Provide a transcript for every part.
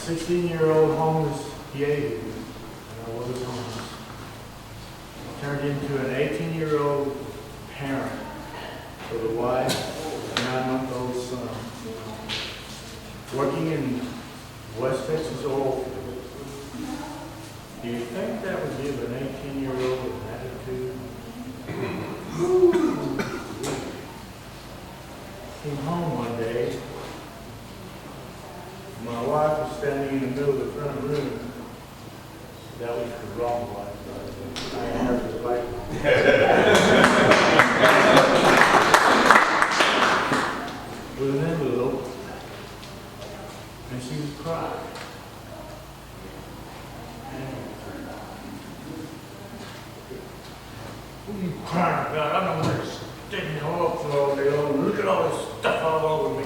16-year-old homeless Yahoo, and I was homeless, turned into an 18-year-old parent for the wife, 9-month-old son, working in West Texas oil field. Do you think that would give an 18-year-old an attitude? Came home one day. My wife was standing in the middle of the front room. That was the wrong wife. I have the right one. With an envelope, and she was crying. What are you crying about? I don't want to stay in the oil for all day long. Look at all this stuff all over me.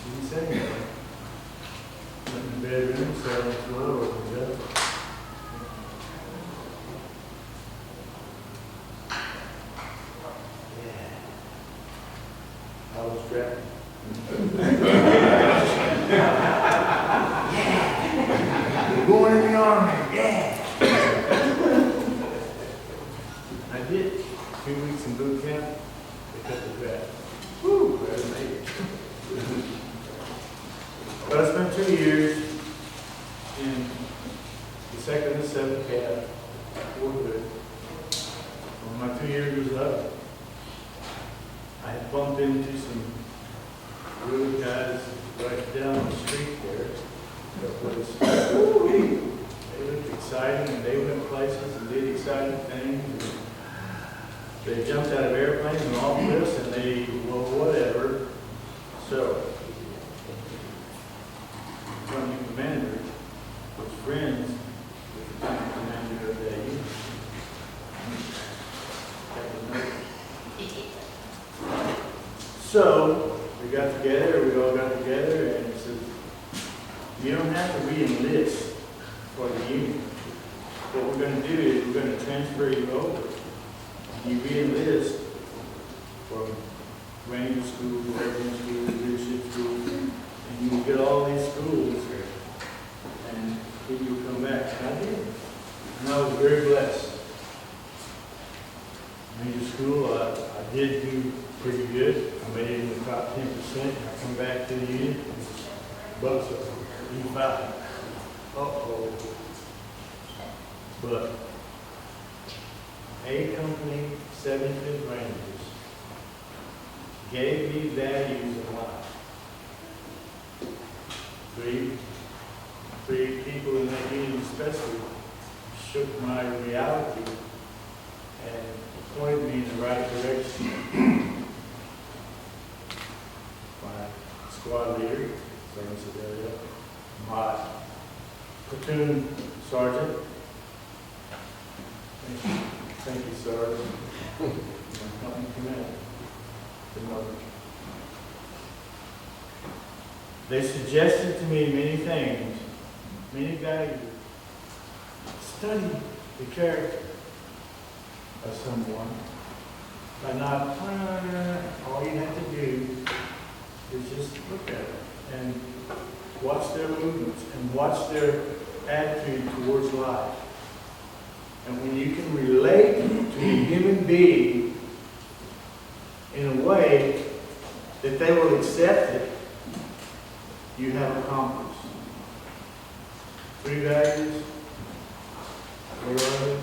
She didn't say anything. Went in the bedroom, sat on the floor, opened it up. Yeah. I was trapped. Yeah. We're going in the army. Yeah. I did 2 weeks in boot camp. They cut the grass. Woo! Better make it. But I spent 2 years in the 2nd and 7th Cav at Fort Hood. When my 2 years was up, I had bumped into some really guys right down the street there. That was, they looked exciting, and they went places and did exciting things. They jumped out of airplanes and all this, and they, well, whatever. So, the company commander was friends with the company commander of that unit. So, we got together, we all got together, and he said, you don't have to re-enlist for the unit. What we're going to do is we're going to transfer you over. You re-enlist from Ranger School, Airborne School, Leadership School, and you will get all these schools, and then you'll come back. And I did. And I was very blessed. Ranger School, I did do pretty good. I made it in the top 10%. I come back to the unit, bucks up, E5. Uh-oh. But A Company 75th Rangers gave me values of life. Three people in that unit especially shook my reality and pointed me in the right direction. My squad leader, my platoon sergeant. Thank you, Sergeant. My company commander. They suggested to me many things, many values. Study the character of someone. By not, all you have to do is just look at it and watch their movements and watch their attitude towards life. And when you can relate to a human being in a way that they will accept it, you have accomplished. 3 values: learn,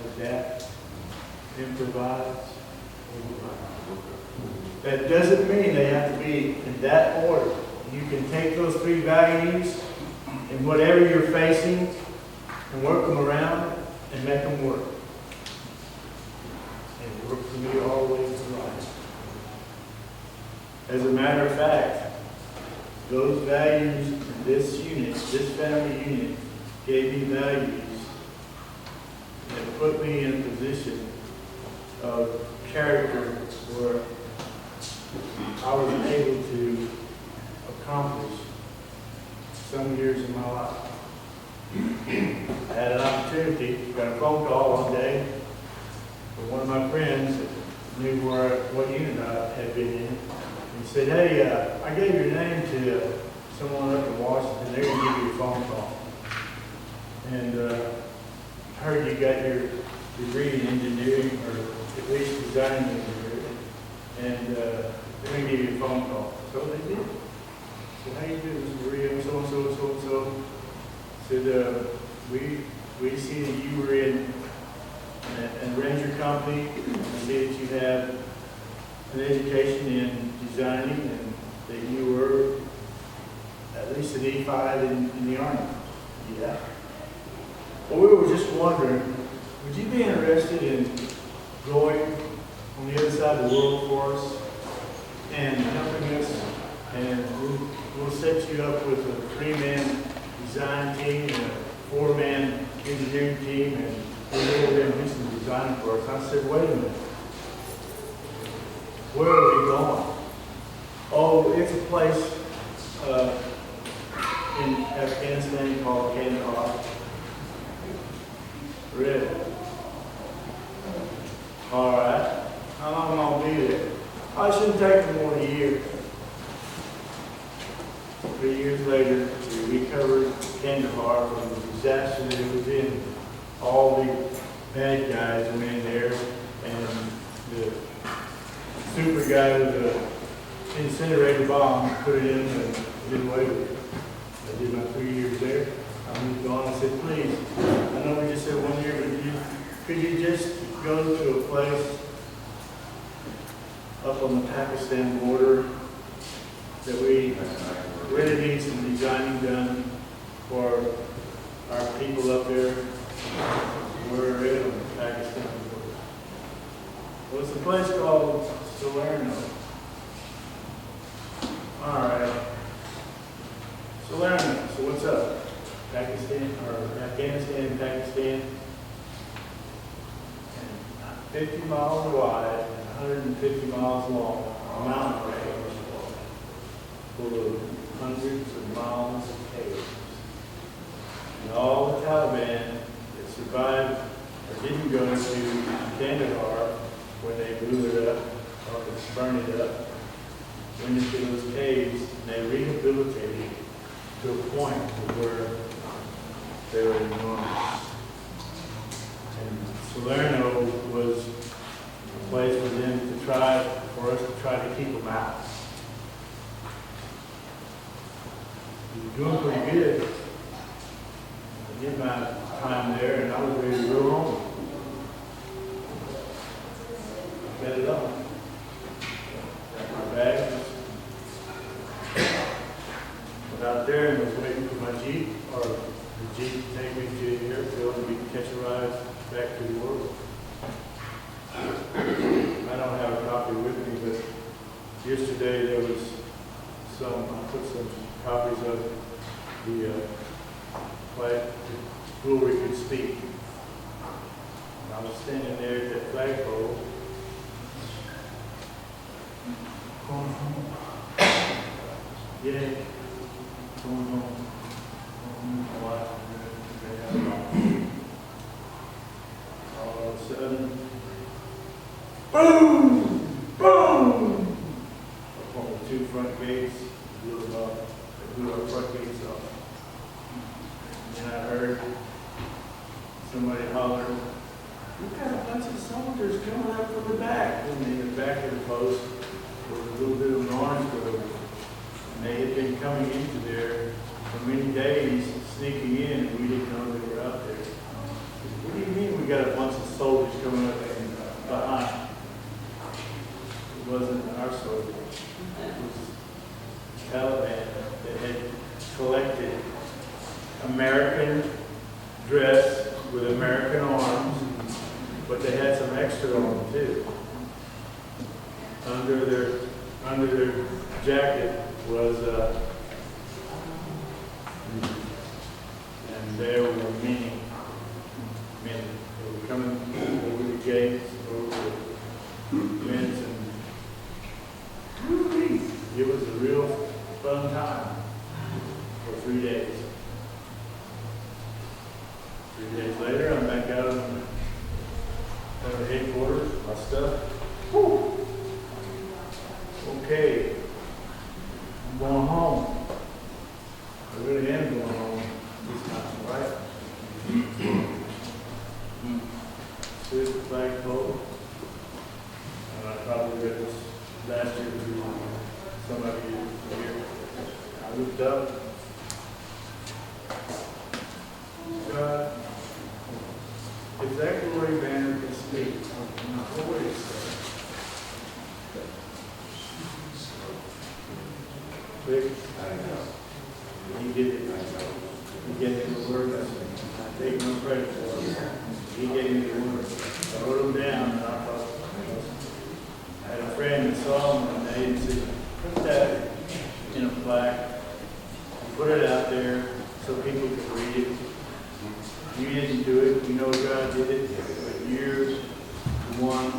adapt, improvise. That doesn't mean they have to be in that order. You can take those 3 values and whatever you're facing and work them around and make them work. And it worked for me all the way through life. As a matter of fact, those values in this unit, this family unit, gave me values that put me in a position of character where I was able to accomplish some years in my life. I had an opportunity, got a phone call one day from one of my friends that knew what unit I had been in. He said, hey, I gave your name to someone up in Washington, they're gonna give you a phone call. And, I heard you got your degree in engineering, or at least design engineering, and, they're gonna give you a phone call. So they did. Said, how you doing, Mr. Barree? I'm so-and-so, so-and-so. Said, we see that you were in a ranger company, and see that you have an education in designing, and that you were at least an E5 in the Army. Yeah. Well, we were just wondering, would you be interested in going on the other side of the world for us and helping us? And we'll set you up with a 3-man design team and a 4-man engineering team, and we'll go and do some design for us. I said, wait a minute. Where are we going? Oh, it's a place in Afghanistan called Kandahar. Really? All right. How long I'll be there? I shouldn't take more than a year. 3 years later, we recovered Kandahar from the disaster that it was in. All the bad guys went in there, and the super guy with the incinerator bomb put it in and did away with it. I did my 3 years there. I moved on. I said, please, I know we just said 1 year, but could you just go to a place up on the Pakistan border that we really need some designing done for our people up there? We're in on the Pakistan border. Well, it's a place called Salerno. All right. Salerno. So what's up? Pakistan or Afghanistan, Pakistan, and 50 miles wide and 150 miles long, a mountain range full of hundreds of miles of caves. And all the Taliban that survived or didn't go to Kandahar when they blew it up or burned it up, went into those caves and they rehabilitated to a point where they were enormous. And Salerno was a place for them to try, for us to try to keep them out. We were doing pretty good. I did my time there, and I was ready to go home. I got it on. Got my bags. Went out there and was waiting for my Jeep, or the Jeep to take me to the airfield and we can catch a ride back to the world. I don't have a copy with me, but yesterday there was I put some copies of the flag, the Glory Could Speak. And I was standing there at that flagpole, going home. Yeah, going home. My wife, all of a sudden, boom! Boom! Up on the 2 front gates, blew our front gates off. And I heard somebody holler, "We've got a bunch of soldiers coming up from the back." And in the back of the post was a little bit of an orange grove. And they had been coming into there for many days, sneaking in, and we didn't know they were out there. What do you mean we got a bunch of soldiers coming up and behind? It wasn't our soldiers. It was Taliban that had collected American dress with American arms, but they had some extra on them too. Under their jacket was and there were many. They were coming over the gates, over the fence, and it was a real fun time for 3 days. 3 days later, I'm back out of the headquarters, my stuff. Whew. Okay, I'm going home. you here. I looked up. God, if that glory banner can speak of my voice, quick, he did it. He gave me the word. I take no credit for it. He gave me the word. I wrote them down, and I thought, I had a friend that saw them one day and said, put that in a plaque, and put it out there so people could read it. You didn't do it, you know God did it, but you're the one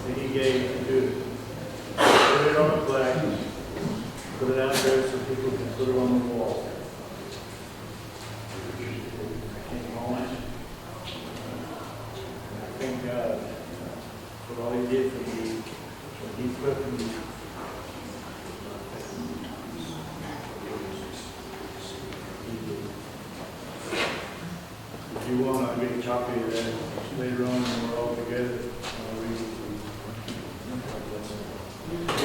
that He gave to do it. Put it on a plaque, put it out there so people can put it on the wall. I came home, and I thank God for all He did for me, when He put me. If you want, I'll get a copy of that later on when we're all together. I'll read it to you. God bless you.